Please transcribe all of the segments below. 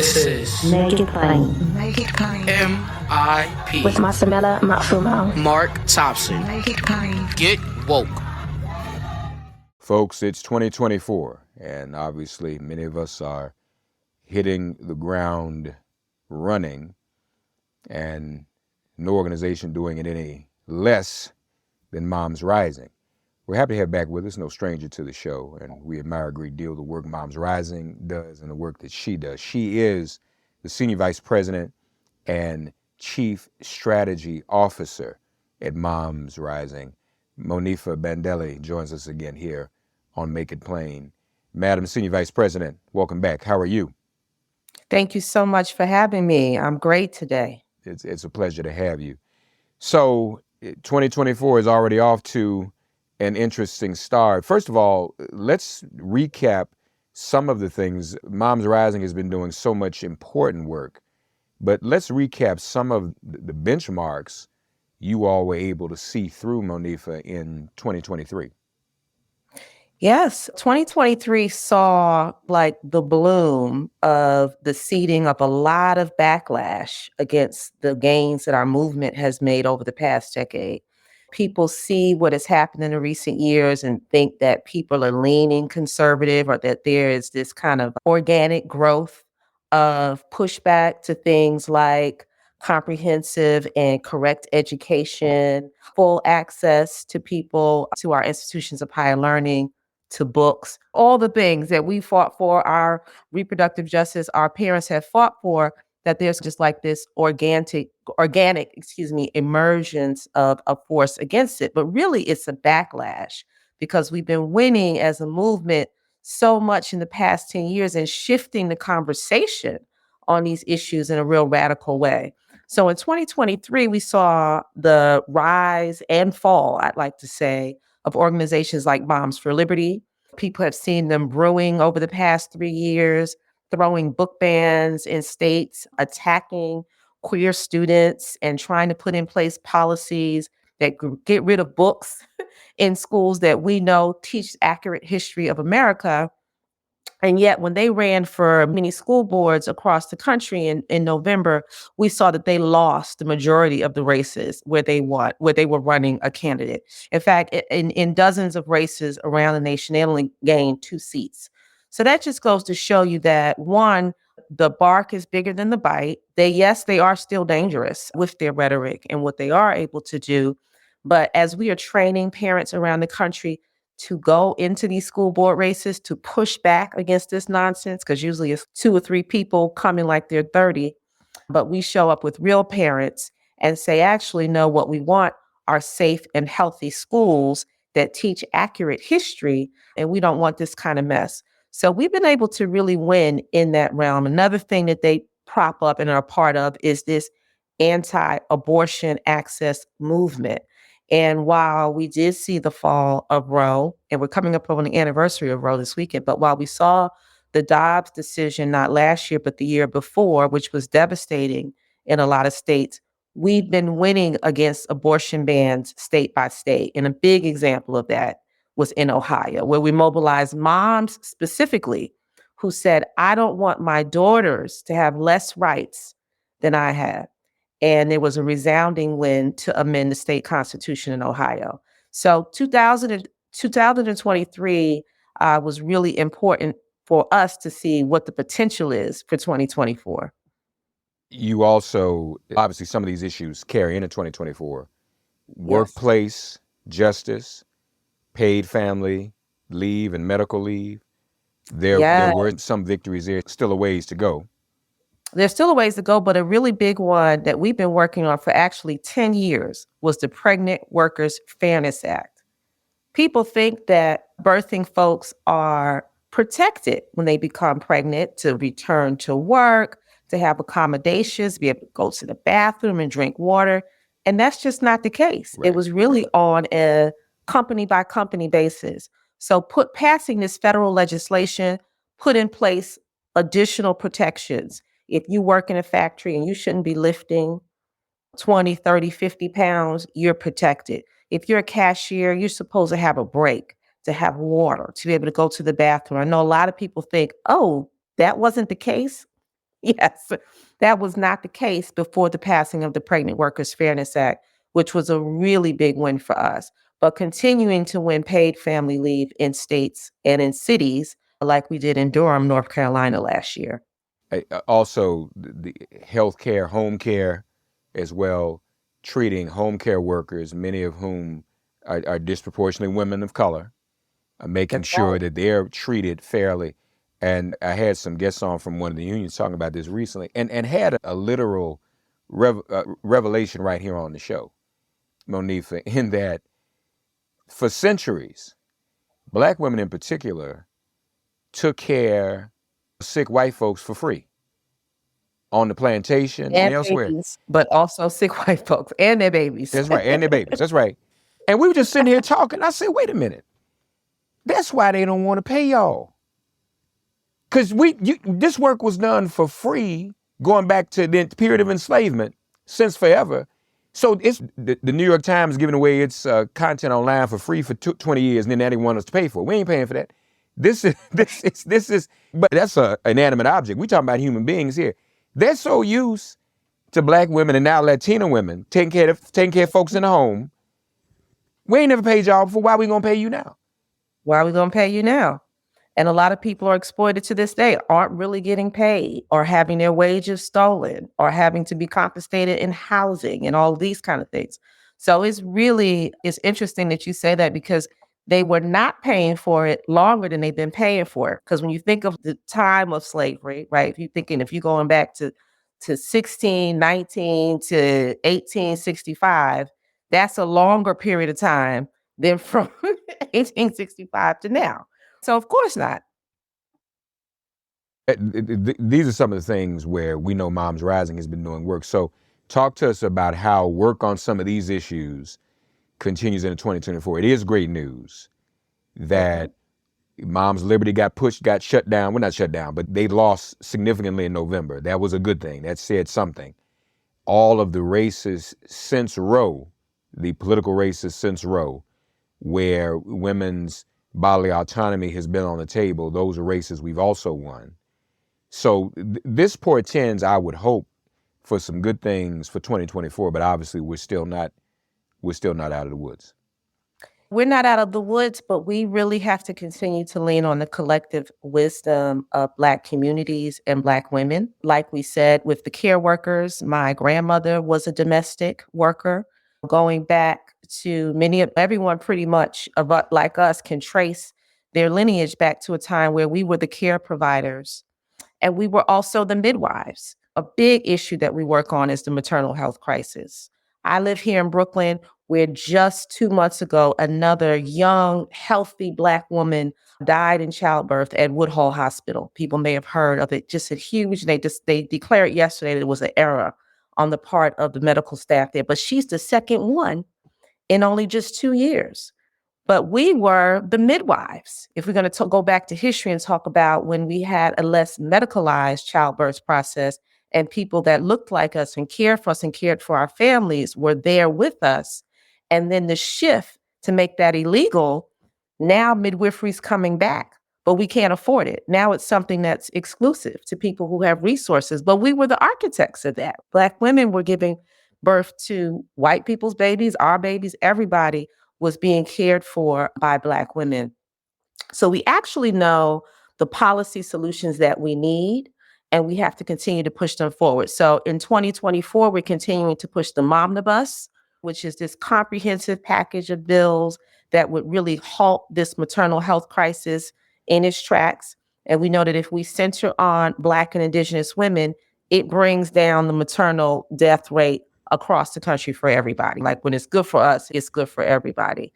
This is Make It Plain. Make It Plain. MIP With Masamela Matfumo. Mark Thompson. Make It Plain. Get woke. Folks, it's 2024, and obviously many of us are hitting the ground running, and no organization doing it any less than MomsRising. We're happy to have back with us, no stranger to the show, and we admire a great deal the work MomsRising does and the work that she does. She is the Senior Vice President and Chief Strategy Officer at MomsRising. Monifa Bandele joins us again here on Make It Plain. Madam Senior Vice President, welcome back. How are you? Thank you so much for having me. I'm great today. It's a pleasure to have you. So 2024 is already off to an interesting start. First of all, let's recap some of the things. MomsRising has been doing so much important work, but let's recap some of the benchmarks you all were able to see through, Monifa, in 2023. Yes, 2023 saw like the bloom of the seeding of a lot of backlash against the gains that our movement has made over the past decade. People see what has happened in the recent years and think that people are leaning conservative or that there is this kind of organic growth of pushback to things like comprehensive and correct education, full access to people, to our institutions of higher learning, to books, all the things that we fought for, our reproductive justice, our parents have fought for, that there's just like this organic, emergence of a force against it. But really it's a backlash because we've been winning as a movement so much in the past 10 years and shifting the conversation on these issues in a real radical way. So in 2023, we saw the rise and fall, I'd like to say, of organizations like Moms for Liberty. People have seen them brewing over the past 3 years, throwing book bans in states, attacking queer students, and trying to put in place policies that get rid of books in schools that we know teach accurate history of America. And yet when they ran for many school boards across the country in November, we saw that they lost the majority of the races where they were running a candidate. In fact, in dozens of races around the nation, they only gained 2 seats. So that just goes to show you that, one, the bark is bigger than the bite. They are still dangerous with their rhetoric and what they are able to do. But as we are training parents around the country to go into these school board races to push back against this nonsense, because usually it's 2 or 3 people coming like they're 30, but we show up with real parents and say, actually, no, what we want are safe and healthy schools that teach accurate history, and we don't want this kind of mess. So we've been able to really win in that realm. Another thing that they prop up and are a part of is this anti-abortion access movement. And while we did see the fall of Roe, and we're coming up on the anniversary of Roe this weekend, but while we saw the Dobbs decision, not last year, but the year before, which was devastating in a lot of states, we've been winning against abortion bans state by state. And a big example of that was in Ohio, where we mobilized moms specifically who said, I don't want my daughters to have less rights than I have. And there was a resounding win to amend the state constitution in Ohio. So 2023 was really important for us to see what the potential is for 2024. You also, obviously some of these issues carry into 2024. Workplace justice, paid family leave and medical leave. There were some victories there, still a ways to go. There's still a ways to go, but a really big one that we've been working on for actually 10 years was the Pregnant Workers Fairness Act. People think that birthing folks are protected when they become pregnant to return to work, to have accommodations, be able to go to the bathroom and drink water. And that's just not the case. Right. It was really on a company by company basis. So passing this federal legislation put in place additional protections. If you work in a factory and you shouldn't be lifting 20, 30, 50 pounds, you're protected. If you're a cashier, you're supposed to have a break, to have water, to be able to go to the bathroom. I know a lot of people think, oh, that wasn't the case Yes, that was not the case before the passing of the Pregnant Workers Fairness Act, which was a really big win for us. But continuing to win paid family leave in states and in cities like we did in Durham, North Carolina last year. Also, the health care, home care as well, treating home care workers, many of whom are disproportionately women of color, making That's sure right. that they're treated fairly. And I had some guests on from one of the unions talking about this recently and had a literal revelation right here on the show, Monifa, in that for centuries, Black women in particular took care of sick white folks for free on the plantation and And elsewhere. babies, but also sick white folks and their babies. That's right, and their babies. That's right. And we were just sitting here talking. I said, wait a minute. That's why they don't want to pay y'all. Because this work was done for free, going back to the period of enslavement since forever. So it's the New York Times giving away its content online for free for 20 years, and then they didn't want us to pay for it. We ain't paying for that. This is. But that's an inanimate object. We talking about human beings here. They're so used to Black women and now Latina women taking care of folks in the home. We ain't never paid y'all before. Why we gonna pay you now? Why are we going to pay you now? And a lot of people are exploited to this day, aren't really getting paid or having their wages stolen or having to be compensated in housing and all these kind of things. So it's interesting that you say that because they were not paying for it longer than they've been paying for it. Because when you think of the time of slavery, right? If you're going back to 1619 to 1865, that's a longer period of time than from 1865 to now. So of course not. These are some of the things where we know Moms Rising has been doing work. So talk to us about how work on some of these issues continues into 2024. It is great news that Mom's Liberty got shut down. Well, not shut down, but they lost significantly in November. That was a good thing. That said something. All of the races since Roe, the political races since Roe, where women's bodily autonomy has been on the table, those are races we've also won. So this portends, I would hope, for some good things for 2024, but obviously we're still not out of the woods. We're not out of the woods, but we really have to continue to lean on the collective wisdom of Black communities and Black women. Like we said, with the care workers, my grandmother was a domestic worker. Going back to everyone pretty much like us can trace their lineage back to a time where we were the care providers and we were also the midwives. A big issue that we work on is the maternal health crisis. I live here in Brooklyn, where just 2 months ago, another young, healthy Black woman died in childbirth at Woodhull Hospital. People may have heard of it. Just a huge, they declared yesterday that it was an error on the part of the medical staff there. But she's the second one in only just 2 years. But we were the midwives. If we're going to go back to history and talk about when we had a less medicalized childbirth process and people that looked like us and cared for us and cared for our families were there with us. And then the shift to make that illegal, now midwifery's coming back, but we can't afford it. Now it's something that's exclusive to people who have resources. But we were the architects of that. Black women were giving birth to white people's babies, our babies, everybody was being cared for by Black women. So we actually know the policy solutions that we need, and we have to continue to push them forward. So in 2024, we're continuing to push the Momnibus, which is this comprehensive package of bills that would really halt this maternal health crisis in its tracks. And we know that if we center on Black and Indigenous women, it brings down the maternal death rate across the country for everybody. Like when it's good for us, it's good for everybody.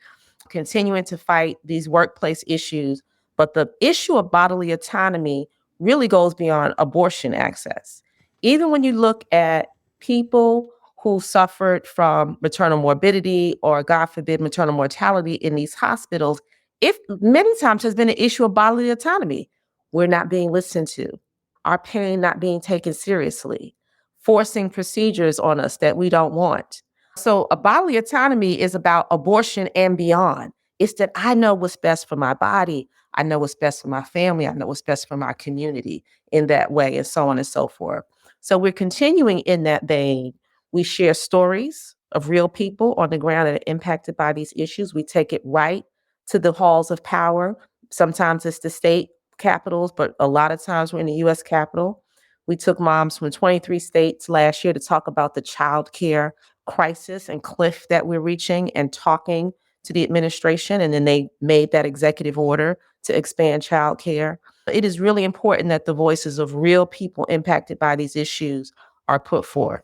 Continuing to fight these workplace issues, but the issue of bodily autonomy really goes beyond abortion access. Even when you look at people who suffered from maternal morbidity or, God forbid, maternal mortality in these hospitals, it many times has been an issue of bodily autonomy. We're not being listened to, our pain not being taken seriously, forcing procedures on us that we don't want. So a bodily autonomy is about abortion and beyond. It's that I know what's best for my body. I know what's best for my family. I know what's best for my community in that way, and so on and so forth. So we're continuing in that vein. We share stories of real people on the ground that are impacted by these issues. We take it right to the halls of power. Sometimes it's the state capitals, but a lot of times we're in the US Capitol. We took moms from 23 states last year to talk about the child care crisis and cliff that we're reaching, and talking to the administration. And then they made that executive order to expand child care. It is really important that the voices of real people impacted by these issues are put forth.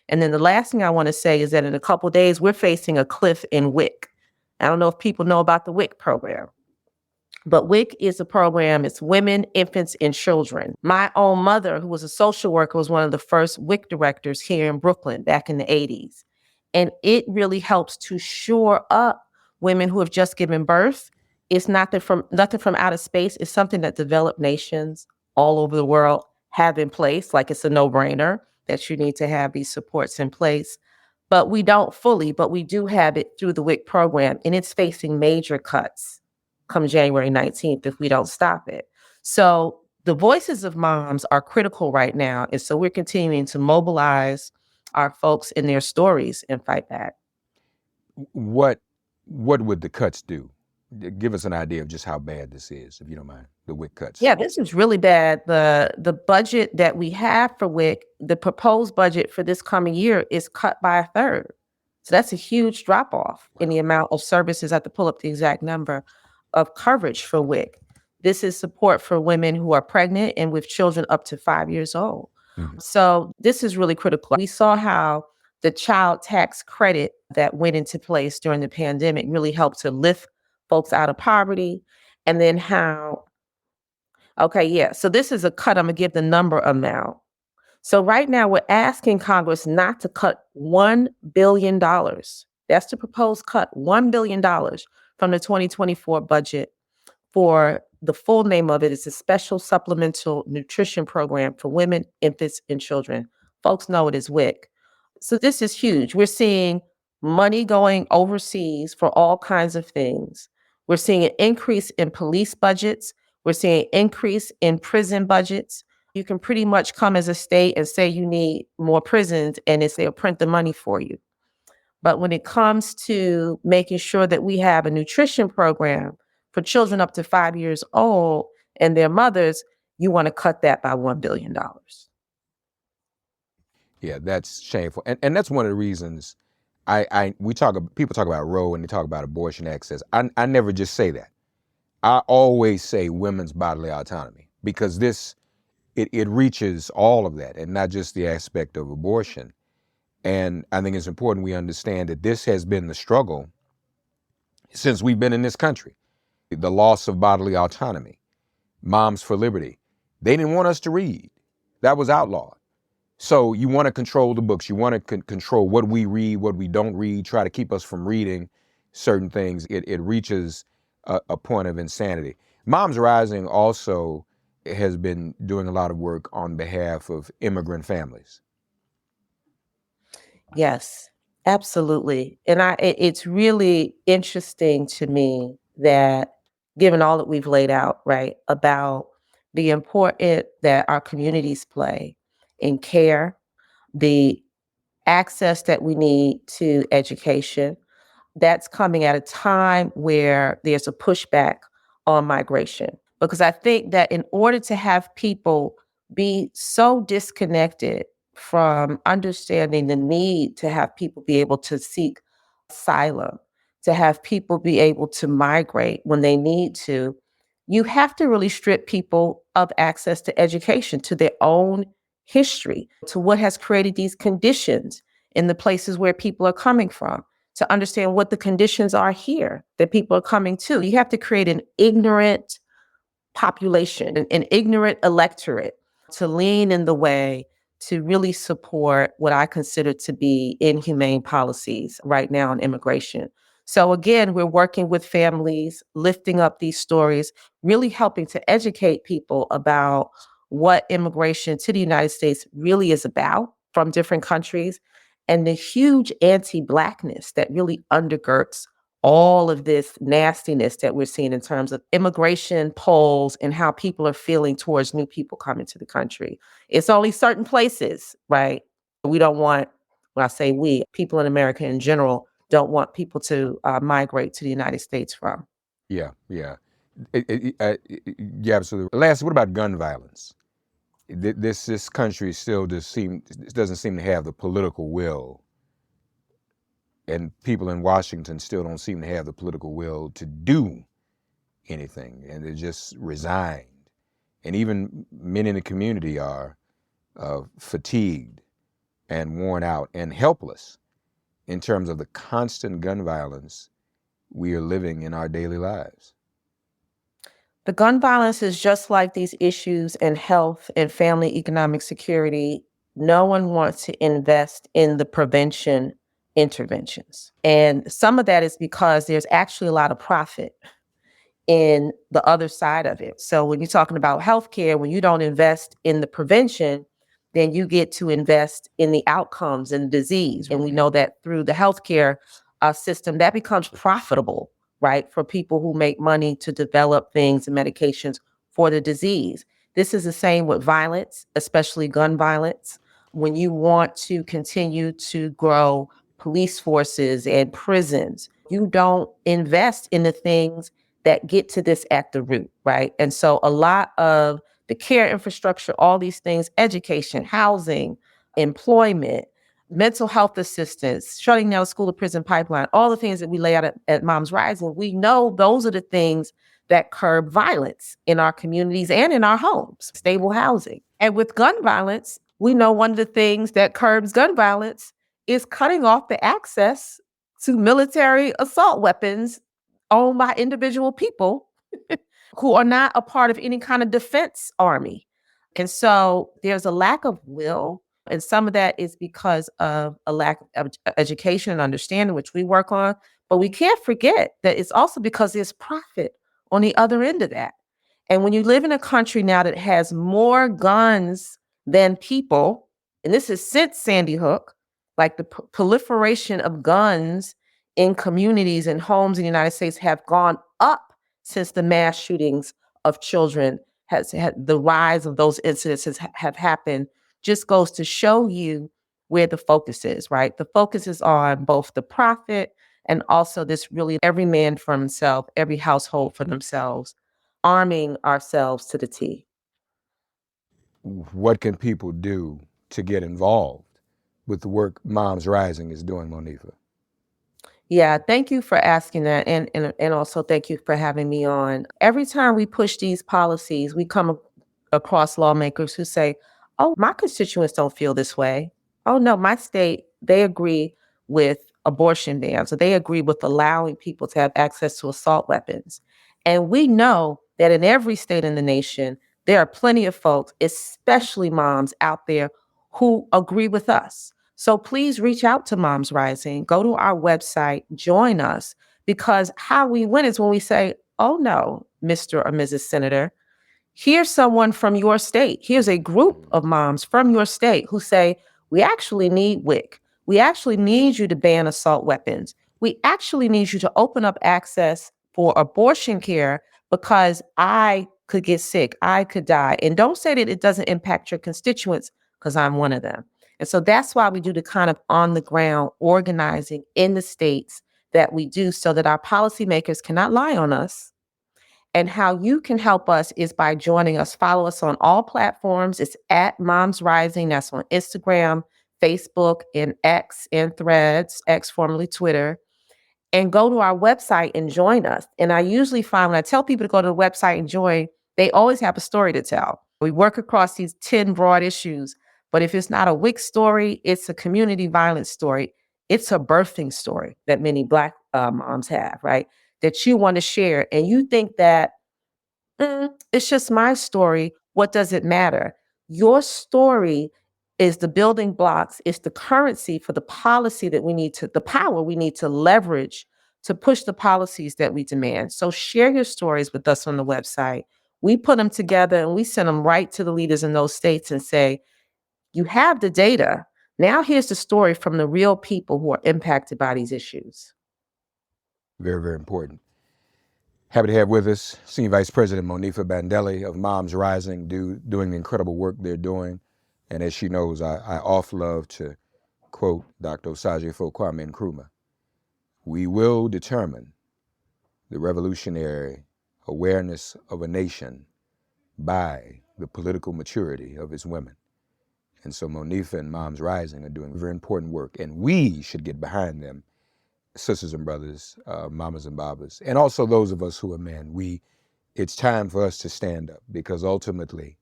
And then the last thing I want to say is that in a couple of days, we're facing a cliff in WIC. I don't know if people know about the WIC program, but WIC is a program, it's Women, Infants, and Children. My own mother, who was a social worker, was one of the first WIC directors here in Brooklyn back in the 80s. And it really helps to shore up women who have just given birth. It's nothing from outer space. It's something that developed nations all over the world have in place. Like, it's a no-brainer that you need to have these supports in place. But we don't fully, but we do have it through the WIC program, and it's facing major cuts come January 19th if we don't stop it. So the voices of moms are critical right now. And so we're continuing to mobilize our folks in their stories and fight back. What would the cuts do? Give us an idea of just how bad this is, if you don't mind, the WIC cuts. Yeah, this is really bad. The budget that we have for WIC, the proposed budget for this coming year, is cut by a third. So that's a huge drop off in the amount of services. I have to pull up the exact number of coverage for WIC. This is support for women who are pregnant and with children up to 5 years old. Mm-hmm. So this is really critical. We saw how the child tax credit that went into place during the pandemic really helped to lift folks out of poverty. And then how, so this is a cut. I'm gonna give the number amount. So right now we're asking Congress not to cut $1 billion. That's the proposed cut, $1 billion from the 2024 budget. For the full name of it is a Special Supplemental Nutrition Program for Women, Infants, and Children. Folks know it as WIC. So this is huge. We're seeing money going overseas for all kinds of things. We're seeing an increase in police budgets. We're seeing an increase in prison budgets. You can pretty much come as a state and say you need more prisons, and they'll print the money for you. But when it comes to making sure that we have a nutrition program for children up to 5 years old and their mothers, you want to cut that by $1 billion. Yeah, that's shameful. And that's one of the reasons people talk about Roe and they talk about abortion access. I never just say that. I always say women's bodily autonomy, because it reaches all of that, and not just the aspect of abortion. And I think it's important we understand that this has been the struggle since we've been in this country. The loss of bodily autonomy, Moms for Liberty. They didn't want us to read. That was outlawed. So you want to control the books. You want to control what we read, what we don't read, try to keep us from reading certain things. It reaches a point of insanity. MomsRising also has been doing a lot of work on behalf of immigrant families. Yes, absolutely. And it's really interesting to me that, given all that we've laid out, right, about the importance that our communities play in care, the access that we need to education, that's coming at a time where there's a pushback on migration. Because I think that in order to have people be so disconnected from understanding the need to have people be able to seek asylum, to have people be able to migrate when they need to, you have to really strip people of access to education, to their own history, to what has created these conditions in the places where people are coming from, to understand what the conditions are here that people are coming to. You have to create an ignorant population, an ignorant electorate, to lean in the way to really support what I consider to be inhumane policies right now on immigration. So again, we're working with families, lifting up these stories, really helping to educate people about what immigration to the United States really is about from different countries, and the huge anti-Blackness that really undergirds all of this nastiness that we're seeing in terms of immigration polls and how people are feeling towards new people coming to the country. It's only certain places, right? We don't want, when I say we, people in America in general don't want people to migrate to the United States from. Yeah, yeah. You're absolutely right. Last, what about gun violence? This country still doesn't seem to have the political will, and people in Washington still don't seem to have the political will to do anything, and they're just resigned. And even men in the community are fatigued and worn out and helpless in terms of the constant gun violence we are living in our daily lives. The gun violence is just like these issues in health and family economic security. No one wants to invest in the prevention interventions. And some of that is because there's actually a lot of profit in the other side of it. So when you're talking about healthcare, when you don't invest in the prevention, then you get to invest in the outcomes and disease. And we know that through the healthcare system, that becomes profitable, right, for people who make money to develop things and medications for the disease. This is the same with violence, especially gun violence. When you want to continue to grow police forces and prisons, you don't invest in the things that get to this at the root, right? And so a lot of the care infrastructure, all these things, education, housing, employment, mental health assistance, shutting down the school to prison pipeline, all the things that we lay out at Moms Rising, we know those are the things that curb violence in our communities and in our homes, stable housing. And with gun violence, we know one of the things that curbs gun violence is cutting off the access to military assault weapons owned by individual people who are not a part of any kind of defense army. And so there's a lack of will. And some of that is because of a lack of education and understanding, which we work on. But we can't forget that it's also because there's profit on the other end of that. And when you live in a country now that has more guns than people, and this is since Sandy Hook, like the proliferation of guns in communities and homes in the United States have gone up since the mass shootings of children has had the rise of those incidences have happened, just goes to show you where the focus is, right? The focus is on both the profit and also this really every man for himself, every household for themselves, arming ourselves to the T. What can people do to get involved with the work Moms Rising is doing, Monifa? Yeah, thank you for asking that. And also thank you for having me on. Every time we push these policies, we come across lawmakers who say, oh, my constituents don't feel this way. Oh, no, my state, they agree with abortion bans, or they agree with allowing people to have access to assault weapons. And we know that in every state in the nation, there are plenty of folks, especially moms out there, who agree with us. So please reach out to Moms Rising, go to our website, join us, because how we win is when we say, oh no, Mr. or Mrs. Senator, here's someone from your state. Here's a group of moms from your state who say, we actually need WIC. We actually need you to ban assault weapons. We actually need you to open up access for abortion care because I could get sick, I could die. And don't say that it doesn't impact your constituents because I'm one of them. And so that's why we do the kind of on the ground organizing in the states that we do so that our policymakers cannot lie on us. And how you can help us is by joining us. Follow us on all platforms. It's at Moms Rising. That's on Instagram, Facebook, and X and Threads, X formerly Twitter. And go to our website and join us. And I usually find when I tell people to go to the website and join, they always have a story to tell. We work across these 10 broad issues. But if it's not a WIC story, it's a community violence story. It's a birthing story that many Black moms have, right? That you want to share. And you think that it's just my story. What does it matter? Your story is the building blocks, it's the currency for the policy that we need to, the power we need to leverage to push the policies that we demand. So share your stories with us on the website. We put them together and we send them right to the leaders in those states and say, you have the data. Now here's the story from the real people who are impacted by these issues. Very, very important. Happy to have with us Senior Vice President Monifa Bandele of MomsRising, doing the incredible work they're doing. And as she knows, I often love to quote Dr. Osagyefo Kwame Nkrumah. We will determine the revolutionary awareness of a nation by the political maturity of its women. And so Monifa and MomsRising are doing very important work, and we should get behind them, sisters and brothers, mamas and babas, and also those of us who are men. It's time for us to stand up, because ultimately,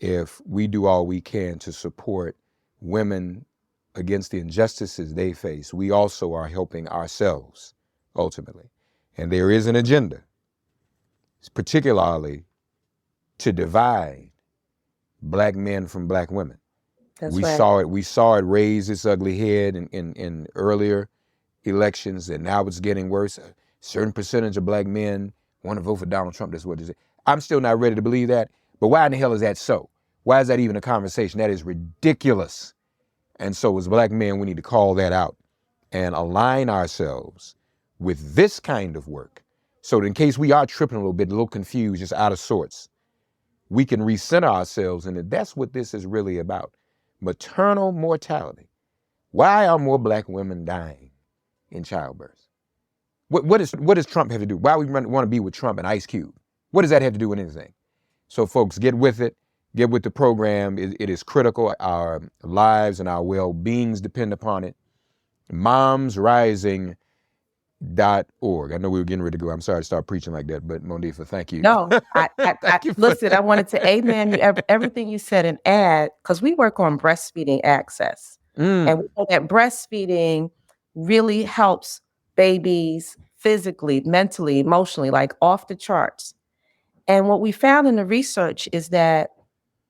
if we do all we can to support women against the injustices they face, we also are helping ourselves, ultimately. And there is an agenda, particularly to divide Black men from Black women. That's we right. saw it raise its ugly head in earlier elections, and now it's getting worse. A certain percentage of Black men want to vote for Donald Trump. That's what it is. I'm still not ready to believe that, but why in the hell is that so? Why is that even a conversation? That is ridiculous. And so as Black men, we need to call that out and align ourselves with this kind of work, so that in case we are tripping a little bit, a little confused, just out of sorts, we can recenter ourselves, and that's what this is really about. Maternal mortality. Why are more Black women dying in childbirth? What does Trump have to do? Why we want to be with Trump and Ice Cube? What does that have to do with anything? So folks, get with it. Get with the program. It is critical. Our lives and our well-beings depend upon it. MomsRising.org. I know we were getting ready to go. I'm sorry to start preaching like that, but Monifa, thank you. No, listen, I wanted to amen everything you said and add, because we work on breastfeeding access. And we know that breastfeeding really helps babies physically, mentally, emotionally, like off the charts. And what we found in the research is that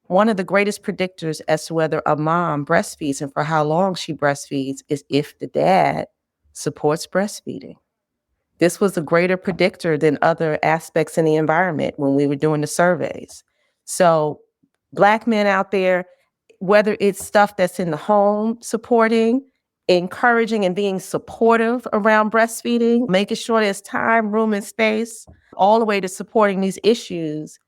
one of the greatest predictors as to whether a mom breastfeeds and for how long she breastfeeds is if the dad supports breastfeeding. This was a greater predictor than other aspects in the environment when we were doing the surveys. So Black men out there, whether it's stuff that's in the home supporting, encouraging and being supportive around breastfeeding, making sure there's time, room, and space, all the way to supporting these issues.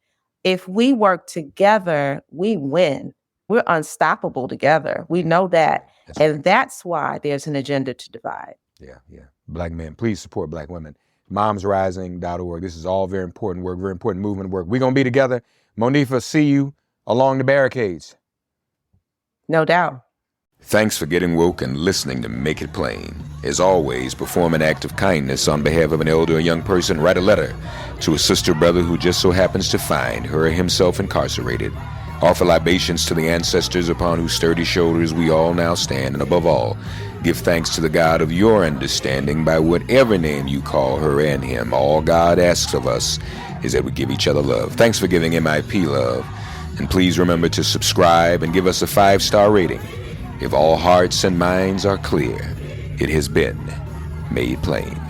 If we work together, we win. We're unstoppable together. We know that. And that's why there's an agenda to divide. Yeah. Black men, please support Black women. MomsRising.org. This is all very important work, very important movement work. We're going to be together. Monifa, see you along the barricades. No doubt. Thanks for getting woke and listening to Make It Plain. As always, perform an act of kindness on behalf of an elder or young person. Write a letter to a sister or brother who just so happens to find her or himself incarcerated. Offer libations to the ancestors upon whose sturdy shoulders we all now stand. And above all, give thanks to the God of your understanding by whatever name you call her and him. All God asks of us is that we give each other love. Thanks for giving MIP love. And please remember to subscribe and give us a 5-star rating. If all hearts and minds are clear, it has been made plain.